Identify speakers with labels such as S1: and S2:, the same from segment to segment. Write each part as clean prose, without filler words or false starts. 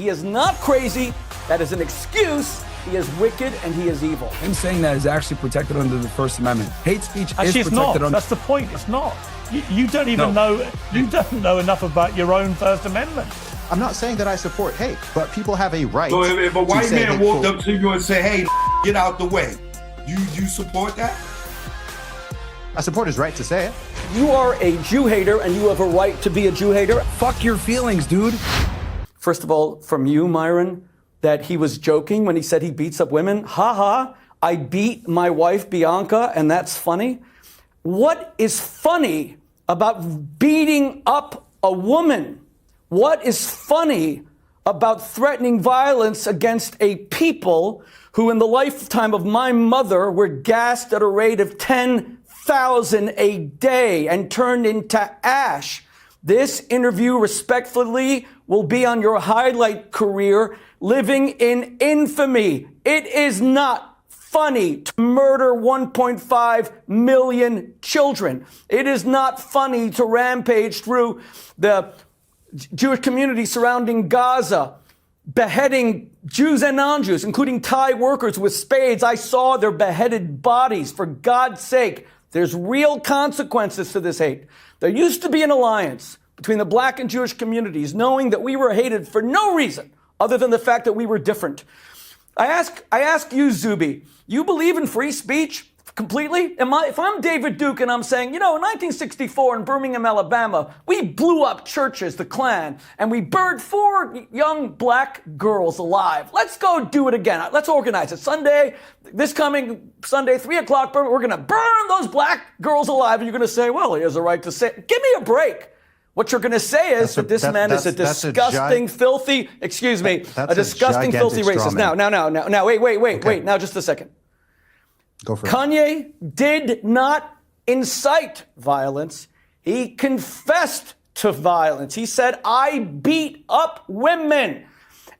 S1: He is not crazy. That is an excuse. He is wicked and he is evil.
S2: Him saying that is actually protected under the First Amendment. Hate speech
S3: actually,
S2: is protected under.
S3: That's the point. It's not. You don't even know. You don't know enough about your own First Amendment.
S4: I'm not saying that I support hate, but people have a right.
S5: So if a white man walked
S4: hateful...
S5: up to you and said, "Hey, get out the way," you support that?
S4: I support his right to say it.
S1: You are a Jew hater and you have a right to be a Jew hater.
S2: Fuck your feelings, dude.
S1: First of all, from you, Myron, that he was joking when he said he beats up women. Ha ha, I beat my wife, Bianca, and that's funny. What is funny about beating up a woman? What is funny about threatening violence against a people who in the lifetime of my mother were gassed at a rate of 10,000 a day and turned into ash? This interview, respectfully, will be on your highlight career, living in infamy. It is not funny to murder 1.5 million children. It is not funny to rampage through the Jewish community surrounding Gaza, beheading Jews and non-Jews, including Thai workers with spades. I saw their beheaded bodies. For God's sake, there's real consequences to this hate. There used to be an alliance between the black and Jewish communities, knowing that we were hated for no reason other than the fact that we were different. I ask you, Zuby, you believe in free speech completely? If I'm David Duke and I'm saying, in 1964 in Birmingham, Alabama, we blew up churches, the Klan, and we burned 4 young black girls alive. Let's go do it again. Let's organize it. This coming Sunday, 3 o'clock, we're going to burn those black girls alive. And you're going to say, well, he has a right to say it. Give me a break. What you're going to say is that this man is a disgusting, filthy, excuse me, a disgusting, filthy racist. Now, wait. Now, just a second.
S4: Go for it.
S1: Kanye did not incite violence. He confessed to violence. He said, I beat up women.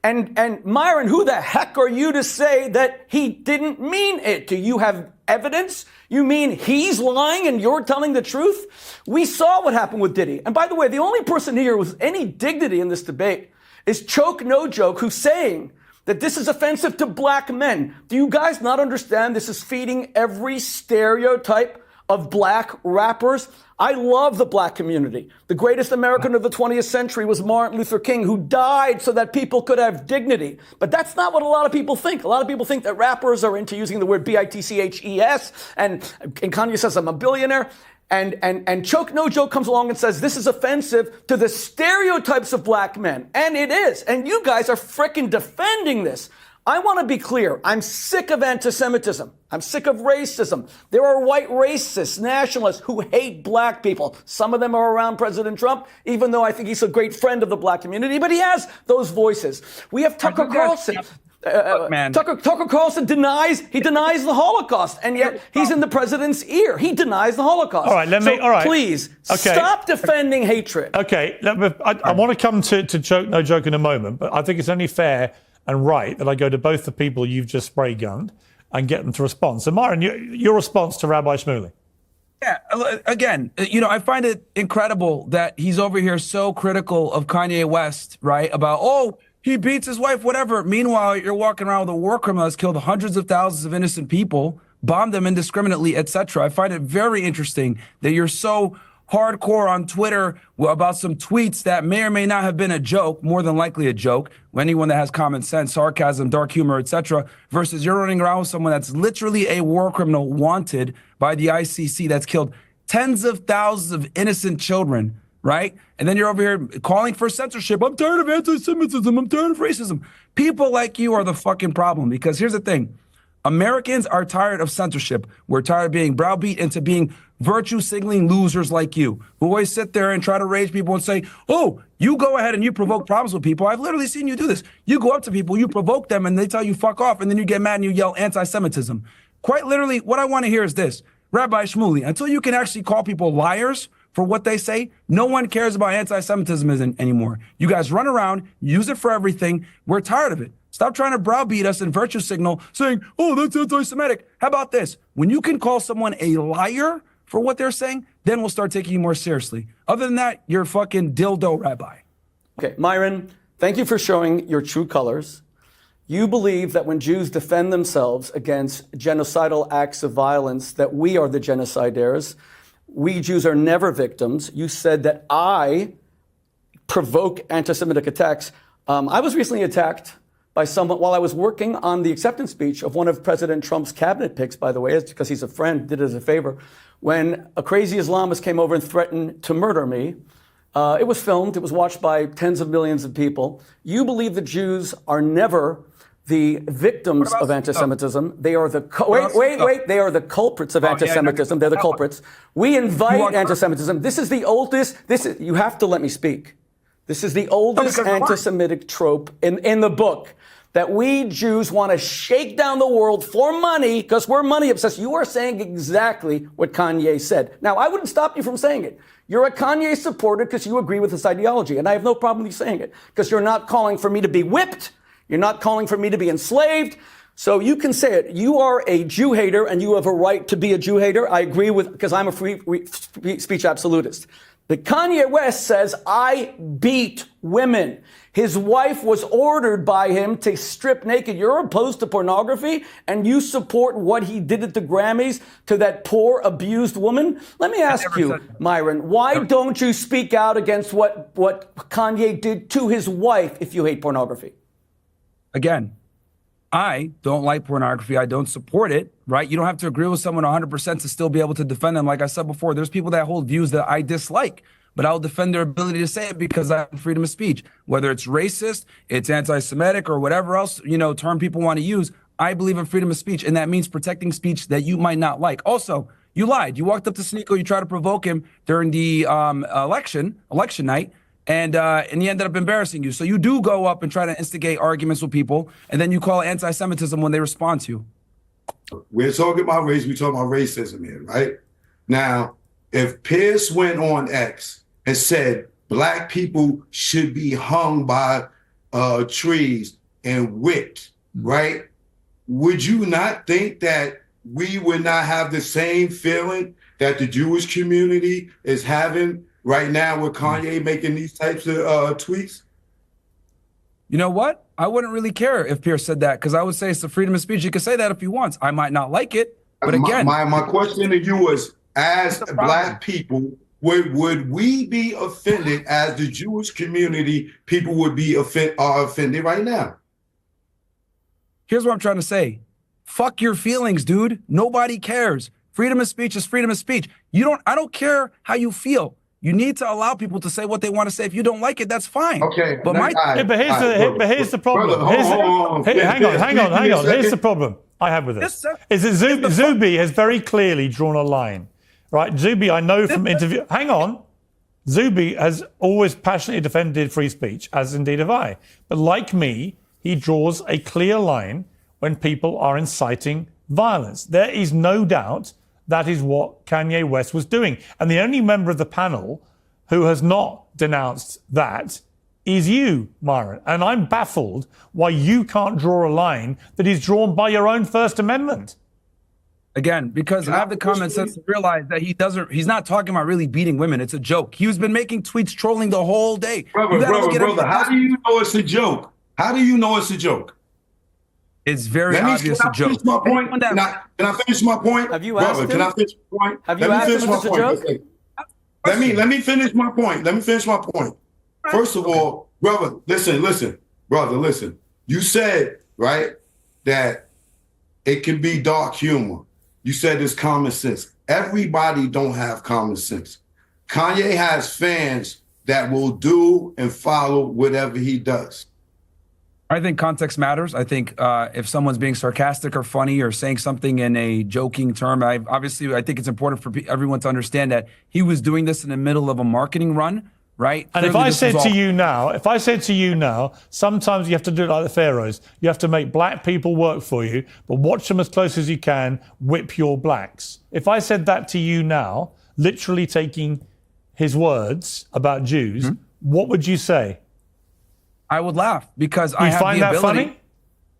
S1: And Myron, who the heck are you to say that he didn't mean it? Do you have evidence? You mean he's lying and you're telling the truth? We saw what happened with Diddy. And by the way, the only person here with any dignity in this debate is Choke No Joke, who's saying that this is offensive to black men. Do you guys not understand this is feeding every stereotype of black rappers? I love the black community. The greatest American of the 20th century was Martin Luther King, who died so that people could have dignity. But that's not what a lot of people think. A lot of people think that rappers are into using the word bitches, and Kanye says I'm a billionaire. And Choke No Joke comes along and says this is offensive to the stereotypes of black men. And it is. And you guys are frickin' defending this. I want to be clear. I'm sick of anti-Semitism. I'm sick of racism. There are white racists, nationalists who hate black people. Some of them are around President Trump, even though I think he's a great friend of the black community, but he has those voices. We have Tucker Carlson. Tucker Carlson denies the Holocaust, and yet he's in the president's ear. He denies the Holocaust.
S3: All right,
S1: please stop defending hatred.
S3: Okay, I want to come to Choke No Joke in a moment, but I think it's only fair and right that I go to both the people you've just spray gunned and get them to respond. So, Myron, your response to Rabbi Shmuley.
S2: Yeah, again, I find it incredible that he's over here so critical of Kanye West, right? About, he beats his wife, whatever. Meanwhile, you're walking around with a war criminal that's killed hundreds of thousands of innocent people, bombed them indiscriminately, etc. I find it very interesting that you're so hardcore on Twitter about some tweets that may or may not have been a joke, more than likely a joke. Anyone that has common sense, sarcasm, dark humor, etc., versus you're running around with someone that's literally a war criminal wanted by the ICC that's killed tens of thousands of innocent children, right? And then you're over here calling for censorship. I'm tired of anti-Semitism. I'm tired of racism. People like you are the fucking problem, because here's the thing. Americans are tired of censorship. We're tired of being browbeat into being virtue signaling losers like you, who always sit there and try to rage people and say, you go ahead and you provoke problems with people. I've literally seen you do this. You go up to people, you provoke them, and they tell you fuck off, and then you get mad and you yell anti-Semitism. Quite literally, what I want to hear is this. Rabbi Shmuley, until you can actually call people liars for what they say, no one cares about anti-Semitism anymore. You guys run around, use it for everything. We're tired of it. Stop trying to browbeat us and virtue signal saying, that's anti-Semitic. How about this? When you can call someone a liar for what they're saying, then we'll start taking you more seriously. Other than that, you're a fucking dildo rabbi.
S1: Okay, Myron, Thank you for showing your true colors. You believe that when Jews defend themselves against genocidal acts of violence, that we are the genocidaires. We Jews are never victims. You said that I provoke anti-Semitic attacks. I was recently attacked by someone while I was working on the acceptance speech of one of President Trump's cabinet picks, by the way, it's because he's a friend, did it as a favor, when a crazy Islamist came over and threatened to murder me. It was filmed. It was watched by tens of millions of people. You believe the Jews are never the victims of anti-Semitism. They are the They are the culprits of anti-Semitism. They're the culprits. We invite anti-Semitism. This is the oldest. You have to let me speak. This is the oldest anti-Semitic trope in the book, that we Jews want to shake down the world for money because we're money obsessed. You are saying exactly what Kanye said. Now, I wouldn't stop you from saying it. You're a Kanye supporter because you agree with his ideology, and I have no problem with you saying it because you're not calling for me to be whipped. You're not calling for me to be enslaved. So you can say it. You are a Jew hater, and you have a right to be a Jew hater. I agree with, because I'm a free speech absolutist. But Kanye West says, I beat women. His wife was ordered by him to strip naked. You're opposed to pornography, and you support what he did at the Grammys to that poor, abused woman? Let me ask you, Myron, why don't you speak out against what Kanye did to his wife if you hate pornography?
S2: Again, I don't like pornography. I don't support it, right? You don't have to agree with someone 100% to still be able to defend them. Like I said before, there's people that hold views that I dislike, but I'll defend their ability to say it because I have freedom of speech. Whether it's racist, it's anti-Semitic, or whatever else, term people want to use, I believe in freedom of speech, and that means protecting speech that you might not like. Also, you lied. You walked up to Sneeko, you tried to provoke him during the election night, and he ended up embarrassing you. So you do go up and try to instigate arguments with people, and then you call it anti-Semitism when they respond to you.
S5: We're talking about race. We're talking about racism here, right? Now, if Pierce went on X and said black people should be hung by trees and whipped, right? Would you not think that we would not have the same feeling that the Jewish community is having right now with Kanye making these types of tweets?
S2: You know what? I wouldn't really care if Pierce said that, because I would say it's the freedom of speech. He could say that if he wants. I might not like it, but again,
S5: my question to you is, as black people, would we be offended as the Jewish community? People would be offended right now.
S2: Here's what I'm trying to say. Fuck your feelings, dude. Nobody cares. Freedom of speech is freedom of speech. I don't care how you feel. You need to allow people to say what they want to say. If you don't like it, that's fine.
S5: Okay.
S2: But
S3: here's the problem. Hang on. Here's the problem I have with this. Is that Zuby has very clearly drawn a line, right? Zuby, I know from interview. Hang on. Zuby has always passionately defended free speech, as indeed have I. But like me, he draws a clear line when people are inciting violence. There is no doubt that is what Kanye West was doing. And the only member of the panel who has not denounced that is you, Myron. And I'm baffled why you can't draw a line that is drawn by your own First Amendment.
S2: Again, because I have the common sense to realize that he's not talking about really beating women. It's a joke. He's been making tweets trolling the whole day.
S5: Brother, how do you know it's a joke? How do you know it's a joke?
S2: It's very obvious a joke.
S5: Can I finish my point?
S1: Have you asked him?
S5: Can I finish my point?
S1: Have you asked him if it's a joke?
S5: Let me finish my point. First of all, brother, listen. You said, right, that it can be dark humor. You said it's common sense. Everybody don't have common sense. Kanye has fans that will do and follow whatever he does.
S2: I think context matters. I think if someone's being sarcastic or funny or saying something in a joking term, I think it's important for everyone to understand that he was doing this in the middle of a marketing run, right?
S3: And if I said to you now, sometimes you have to do it like the Pharaohs. You have to make black people work for you, but watch them as close as you can, whip your blacks. If I said that to you now, literally taking his words about Jews, what would you say?
S2: I would laugh because I have the ability. You find that funny?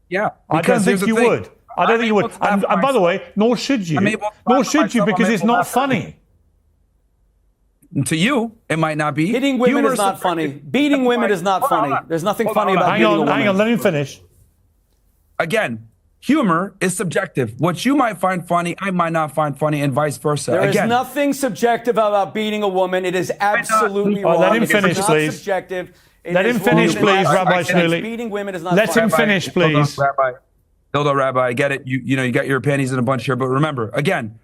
S2: Yeah.
S3: I don't think you would. I don't think you would. And by the way, nor should you. Nor should you, because it's not funny.
S2: To you, it might not be.
S1: Hitting women is not funny. Beating women is not funny. There's nothing funny about beating a woman.
S3: Hang on, let me finish.
S2: Again, humor is subjective. What you might find funny, I might not find funny, and vice versa.
S1: There is nothing subjective about beating a woman. It is absolutely wrong.
S3: Let him finish, please.
S1: Subjective.
S3: Let him finish, please, Rabbi Shmuley.
S1: Beating women is not
S3: Let
S1: funny.
S3: him finish, please.
S2: Hold on, Rabbi. I get it. You got your panties in a bunch here, but remember, again,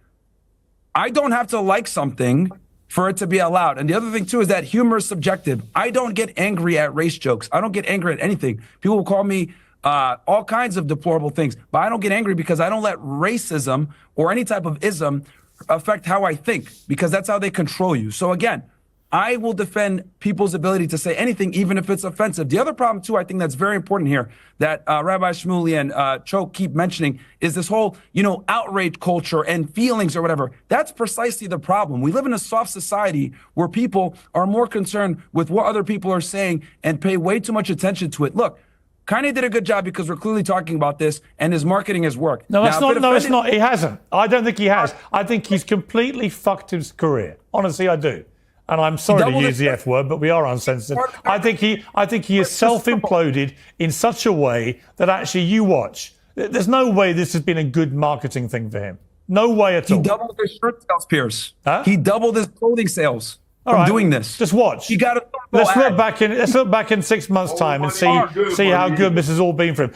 S2: I don't have to like something for it to be allowed. And the other thing too is that humor is subjective. I don't get angry at race jokes. I don't get angry at anything. People will call me all kinds of deplorable things, but I don't get angry because I don't let racism or any type of ism affect how I think, because that's how they control you. So again, I will defend people's ability to say anything, even if it's offensive. The other problem, too, I think that's very important here, that Rabbi Shmuley and Cho keep mentioning, is this whole, outrage culture and feelings or whatever. That's precisely the problem. We live in a soft society where people are more concerned with what other people are saying and pay way too much attention to it. Look, Kanye did a good job because we're clearly talking about this, and his marketing has worked.
S3: No, it's not. He hasn't. I don't think he has. I think he's completely fucked his career. Honestly, I do. And I'm sorry to use the F word, but we are uncensored. I think he is self-imploded in such a way that actually you watch. There's no way this has been a good marketing thing for him. No way at all.
S2: He doubled his shirt sales, Pierce.
S3: Huh?
S2: He doubled his clothing sales from doing this.
S3: Just watch.
S2: You got to.
S3: Let's look back in 6 months' time and see how good this has all been for him.